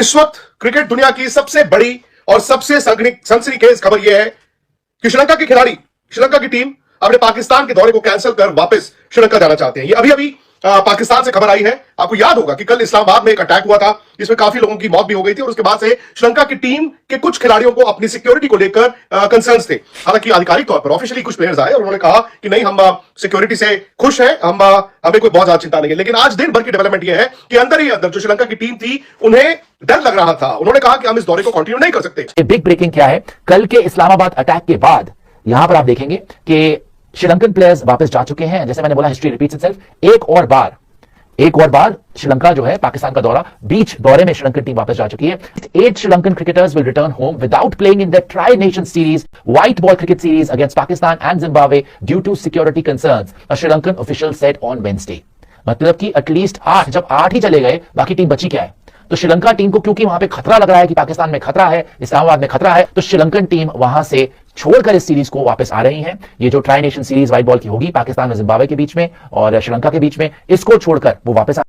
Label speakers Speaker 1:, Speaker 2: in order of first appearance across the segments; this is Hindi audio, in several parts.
Speaker 1: इस वक्त क्रिकेट दुनिया की सबसे बड़ी और सबसे सनसनीखेज खबर यह है कि श्रीलंका की टीम अपने पाकिस्तान के दौरे को कैंसिल कर वापस श्रीलंका जाना चाहते हैं। ये अभी अभी पाकिस्तान से खबर आई है। आपको याद होगा कि कल इस्लामाबाद में एक अटैक हुआ था जिसमें काफी लोगों की मौत भी हो गई थी और उसके बाद से श्रीलंका की टीम के कुछ खिलाड़ियों को अपनी सिक्योरिटी को लेकर कंसर्न्स थे। हालांकि आधिकारिक तौर पर ऑफिशियली कुछ प्लेयर्स आए और उन्होंने कहा कि नहीं, हम सिक्योरिटी से खुश हैं, हमें कोई बहुत ज्यादा चिंता नहीं है। लेकिन आज दिन भर की डेवलपमेंट यह है कि अंदर ही अंदर जो श्रीलंका की टीम थी उन्हें डर लग रहा था। उन्होंने कहा कि हम इस दौरे को कंटिन्यू नहीं कर सकते।
Speaker 2: बिग ब्रेकिंग क्या है, कल के इस्लामाबाद अटैक के बाद यहां पर आप देखेंगे कि श्रीलंकन प्लेयर्स वापस जा चुके हैं। जैसे मैंने बोला, हिस्ट्री रिपीट्स इटसेल्फ। एक और बार श्रीलंका जो है पाकिस्तान का दौरा, बीच दौरे में श्रीलंकन टीम वापस जा चुकी है। 8 Sri Lankan cricketers will return home without playing in the tri nation series white ball cricket series against Pakistan and Zimbabwe due to security concerns, a Sri Lankan official said on Wednesday. मतलब कि एटलीस्ट 8, जब 8 ही चले गए, बाकी टीम बची क्या है? तो श्रीलंका टीम को क्योंकि वहां पे खतरा लग रहा है कि पाकिस्तान में खतरा है, इस्लामाबाद में खतरा है, तो श्रीलंकन टीम वहां से छोड़कर इस सीरीज को वापस आ रही है। ये जो try nation series white ball की होगी पाकिस्तान और जिम्बाब्वे के बीच में और श्रीलंका के बीच में, इसको छोड़कर वो वापस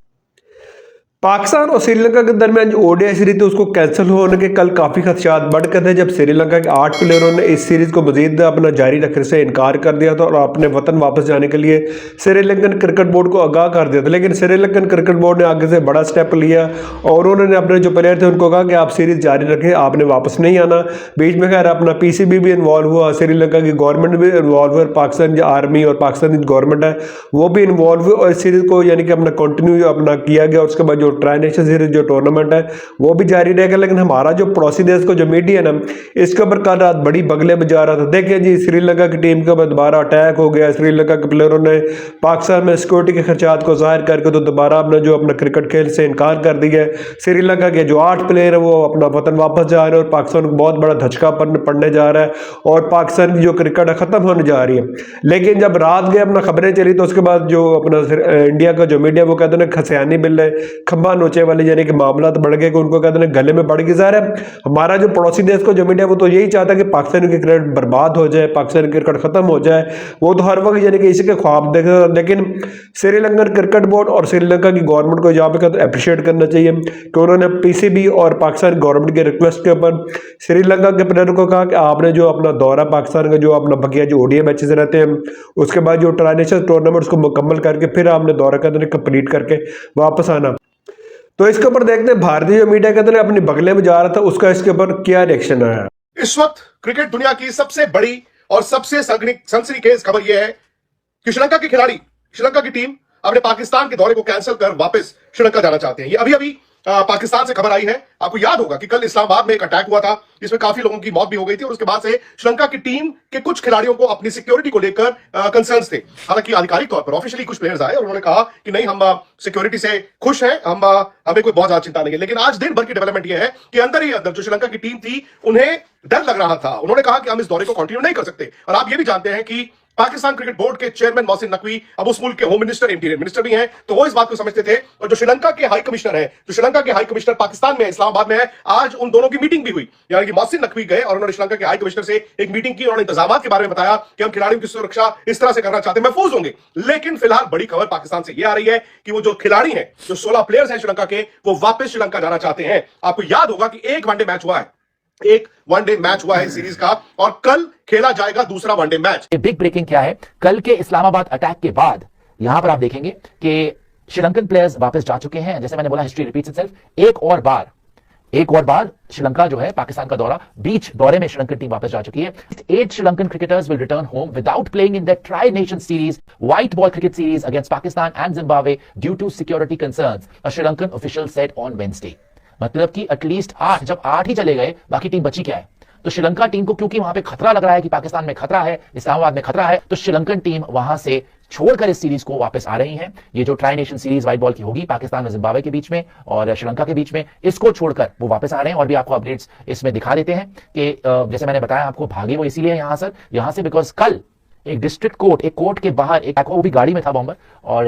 Speaker 3: पाकिस्तान और श्रीलंका के दरमियान जो ओडीआई सीरीज थी उसको कैंसिल होने के कल काफ़ी खदशात बढ़ गए थे जब श्रीलंका के 8 प्लेयरों ने इस सीरीज को मजीद अपना जारी रखने से इनकार कर दिया था और अपने वतन वापस जाने के लिए श्रीलंकन क्रिकेट बोर्ड को आगाह कर दिया था। लेकिन श्रीलंकन क्रिकेट बोर्ड ने आगे से बड़ा स्टेप लिया और उन्होंने अपने जो प्लेयर थे उनको कहा कि आप सीरीज जारी रखें, आपने वापस नहीं आना। बीच में खैर अपना पीसीबी भी इन्वॉल्व हुआ, श्रीलंका की गवर्नमेंट भी इन्वॉल्व हुआ, पाकिस्तान जो आर्मी और पाकिस्तान की गवर्नमेंट है वो भी इन्वॉल्व हुई और इस सीरीज को यानी कि अपना कंटिन्यू अपना किया गया। उसके बाद जो ट्राई नेशन सीरीज जो टूर्नामेंट है वो भी जारी रहेगा। लेकिन हमारा जो पड़ोसी देश को जो मीडिया है ना, इसके ऊपर कल रात बड़ी बगले बजा रहा था। देखिए जी, श्रीलंका की टीम के ऊपर दोबारा अटैक हो गया, श्रीलंका के प्लेयरों ने पाकिस्तान में सिक्योरिटी के खर्चात को जाहिर करके तो दोबारा अपना क्रिकेट खेल से इनकार कर दिया है। श्रीलंका के जो 8 प्लेयर है वो अपना वतन वापस जा रहे हैं और पाकिस्तान को बहुत बड़ा धचका पड़ने जा रहा है और पाकिस्तान की जो क्रिकेट है खत्म होने जा रही है। लेकिन जब रात गए अपना खबरें चली तो उसके बाद जो अपना इंडिया का जो मीडिया वो कहते हैं खसियानी बिल है, खंबा नोचे वाले यानी कि मामला तो बढ़ गए कि उनको कहते हैं गले में बढ़ गई। ज़ाहिर है हमारा जो पड़ोसी देश को जो मीडिया वो तो यही चाहता है कि पाकिस्तान की क्रिकेट बर्बाद हो जाए, पाकिस्तान की क्रिकेट खत्म हो जाए। वो तो हर वक्त यानी कि इसी के ख्वाब देख रहे। लेकिन श्रीलंकन क्रिकेट बोर्ड और श्रीलंका की गवर्नमेंट को यहाँ पे अप्रिशिएट करना चाहिए कि उन्होंने पीसीबी और पाकिस्तान गवर्नमेंट के रिक्वेस्ट के ऊपर श्रीलंका के प्लेयरों को कहा कि आपने जो अपना दौरा पाकिस्तान का जो अपना बकिया जो ओडीआई मैचेस रहते हैं उसके बाद जो ट्राई नेशन टूर्नामेंट्स को मुकम्मल करके फिर आपने दौरा कहते कंप्लीट करके वापस आना। तो इसके ऊपर देखते हैं भारतीय मीडिया के अंदर अपनी बगले में जा रहा था, उसका इसके ऊपर क्या रिएक्शन आया।
Speaker 1: इस वक्त क्रिकेट दुनिया की सबसे बड़ी और सबसे सनसनीखेज खबर यह है कि श्रीलंका की टीम अपने पाकिस्तान के दौरे को कैंसिल कर वापस श्रीलंका जाना चाहते हैं। ये अभी अभी पाकिस्तान से खबर आई है। आपको याद होगा कि कल इस्लामाबाद में एक अटैक हुआ था जिसमें काफी लोगों की मौत भी हो गई थी और उसके बाद से श्रीलंका की टीम के कुछ खिलाड़ियों को अपनी सिक्योरिटी को लेकर कंसर्न्स थे। हालांकि आधिकारिक तौर पर ऑफिशियली कुछ प्लेयर्स आए और उन्होंने कहा कि नहीं, हम सिक्योरिटी से खुश हैं, हमें कोई बहुत ज्यादा चिंता नहीं है। लेकिन आज दिन भर की डेवलपमेंट यह है कि अंदर ही अंदर जो श्रीलंका की टीम थी उन्हें डर लग रहा था। उन्होंने कहा कि हम इस दौरे को कंटिन्यू नहीं कर सकते। और आप ये भी जानते हैं कि पाकिस्तान क्रिकेट बोर्ड के चेयरमैन मोहसिन नकवी अब उस मुल्क के होम मिनिस्टर, इंटीरियर मिनिस्टर भी हैं, तो वो इस बात को समझते थे। और जो श्रीलंका के हाई कमिश्नर पाकिस्तान में इस्लामाबाद में है, आज उन दोनों की मीटिंग भी हुई। यानी कि मोहसिन नकवी गए और उन्होंने श्रीलंका के हाई कमिश्नर से एक मीटिंग की। उन्होंने इंतजामात के बारे में बताया कि हम खिलाड़ियों की सुरक्षा इस तरह से करना चाहते हैं, महफूज होंगे। लेकिन फिलहाल बड़ी खबर पाकिस्तान से यह आ रही है कि वो जो खिलाड़ी हैं, जो 16 प्लेयर्स हैं श्रीलंका के, वो वापस श्रीलंका जाना चाहते हैं। आपको याद होगा कि एक वनडे मैच हुआ है सीरीज का और कल खेला जाएगा दूसरा वनडे मैच।
Speaker 2: बिग ब्रेकिंग क्या है, कल के इस्लामाबाद अटैक के बाद यहां पर आप देखेंगे कि श्रीलंकन प्लेयर्स वापस जा चुके हैं। जैसे मैंने बोला, हिस्ट्री रिपीट्स इटसेल्फ। एक और बार श्रीलंका जो है पाकिस्तान का दौरा, बीच दौरे में श्रीलंकन टीम वापस जा चुकी है। 8 Sri Lankan cricketers will return home without playing in the tri nation series white ball cricket series against Pakistan and Zimbabwe due to security concerns, a Sri Lankan official said on Wednesday. मतलब कि एटलीस्ट 8, जब 8 ही चले गए, बाकी टीम बची क्या है? तो श्रीलंका टीम को क्योंकि वहां पे खतरा लग रहा है कि पाकिस्तान में खतरा है, इस्लामाबाद में खतरा है, तो श्रीलंकन टीम वहां से छोड़कर इस सीरीज को वापस आ रही है। ये जो try nation series white ball की होगी पाकिस्तान और जिम्बाब्वे के बीच में और श्रीलंका के बीच में, इसको छोड़कर वो वापस आ रहे हैं। और भी आपको अपडेट्स इसमें दिखा देते हैं कि जैसे मैंने बताया आपको, भागे वो इसीलिए यहां से बिकॉज कल एक डिस्ट्रिक्ट कोर्ट, एक कोर्ट के बाहर एक वो भी गाड़ी में था बॉम्बर और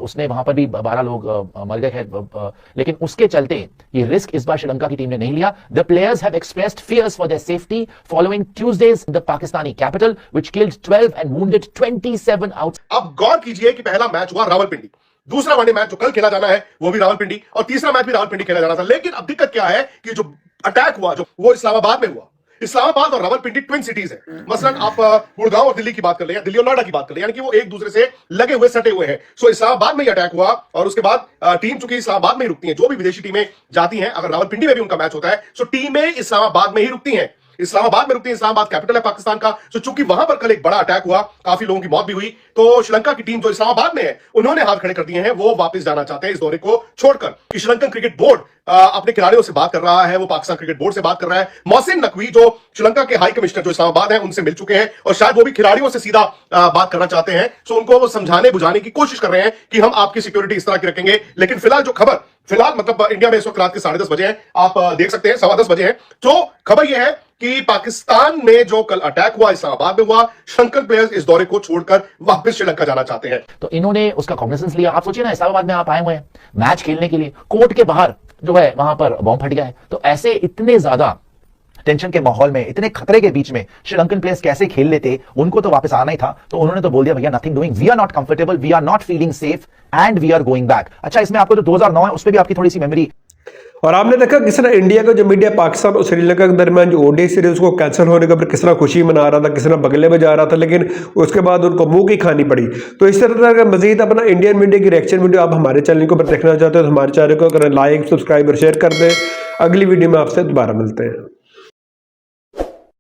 Speaker 2: उसने वहां पर भी 12 लोग मर गए हैं। लेकिन उसके चलते ये रिस्क इस बार श्रीलंका की टीम ने नहीं लिया। The players have expressed fears for their safety following Tuesday's in the Pakistani capital which killed 12 and wounded 27 out.
Speaker 1: अब गौर कीजिए कि पहला मैच हुआ रावलपिंडी दूसरा वनडे मैच जो कल खेला जाना है वो भी रावलपिंडी, और तीसरा मैच भी रावलपिंडी खेला जाना था। लेकिन अब दिक्कत क्या है कि जो अटैक हुआ जो वो इस्लामाबाद में हुआ। इस्लामाबाद और रावलपिंडी ट्विन सिटीज है। मसलन आप गुड़गांव और दिल्ली की बात कर ले या दिल्ली और नोएडा की बात कर ले, यानी कि वो एक दूसरे से लगे हुए सटे हुए हैं। सो इस्लामाबाद में ही अटैक हुआ और उसके बाद टीम चूंकि इस्लामाबाद में ही रुकती है, जो भी विदेशी टीमें जाती हैं, अगर रावलपिंडी में भी उनका मैच होता है सो टीमें इस्लामाबाद में ही रुकती हैं, इस्लामाबाद में रुकती है। इस्लामाबाद कैपिटल है पाकिस्तान का। तो चूंकि वहां पर कल एक बड़ा अटैक हुआ, काफी लोगों की मौत भी हुई, तो श्रीलंका की टीम जो इस्लामाबाद में है उन्होंने हाथ खड़े कर दिए हैं, वो वापस जाना चाहते हैं इस दौरे को छोड़कर। श्रीलंकन क्रिकेट बोर्ड अपने खिलाड़ियों से बात कर रहा है, वो पाकिस्तान क्रिकेट बोर्ड से बात कर रहा है। मोहसिन नकवी जो श्रीलंका के हाई कमिश्नर जो इस्लामाबाद है उनसे मिल चुके हैं और शायद वो भी खिलाड़ियों से सीधा बात करना चाहते हैं। सो उनको वो समझाने बुझाने की कोशिश कर रहे हैं कि हम आपकी सिक्योरिटी इस तरह की रखेंगे। लेकिन फिलहाल जो खबर फिलहाल मतलब इंडिया में इस वक्त रात के 10:30 बजे हैं, आप देख सकते हैं 10:15 बजे हैं। तो खबर यह है कि पाकिस्तान में जो कल अटैक हुआ इस्लामाबाद में हुआ, श्रीलंकन प्लेयर्स इस दौरे को छोड़कर वापस श्रीलंका जाना चाहते हैं।
Speaker 2: तो इन्होंने उसका कॉग्निजेंस लिया। आप सोचिए ना, इस्लामाबाद में आप आए हुए हैं मैच खेलने के लिए, कोर्ट के बाहर जो है वहां पर बॉम्ब फट गया है। तो ऐसे इतने ज्यादा टेंशन के माहौल में, इतने खतरे के बीच में श्रीलंकन प्लेयर्स कैसे खेल लेते? उनको तो वापस आना ही था। तो उन्होंने तो बोल दिया भैया nothing doing, we are not comfortable, we are not feeling safe and we are going back. अच्छा, इसमें आपको जो 2009 है उस पर भी आपकी थोड़ी सी मेमोरी।
Speaker 3: और आपने देखा किस तरह इंडिया का जो मीडिया पाकिस्तान और श्रीलंका के दरमियान जो ओडीआई सीरीज को कैंसिल होने के ऊपर किस तरह खुशी मना रहा था, किस तरह बगले में जा रहा था, लेकिन उसके बाद उनको मुंह की खानी पड़ी। तो इस तरह का मजीद अपना इंडियन मीडिया की रिएक्शन वीडियो आप हमारे चैनल के ऊपर देखना चाहते हो तो हमारे चैनल को करें लाइक, सब्सक्राइब और शेयर कर दें। अगली वीडियो में आपसे दोबारा मिलते हैं।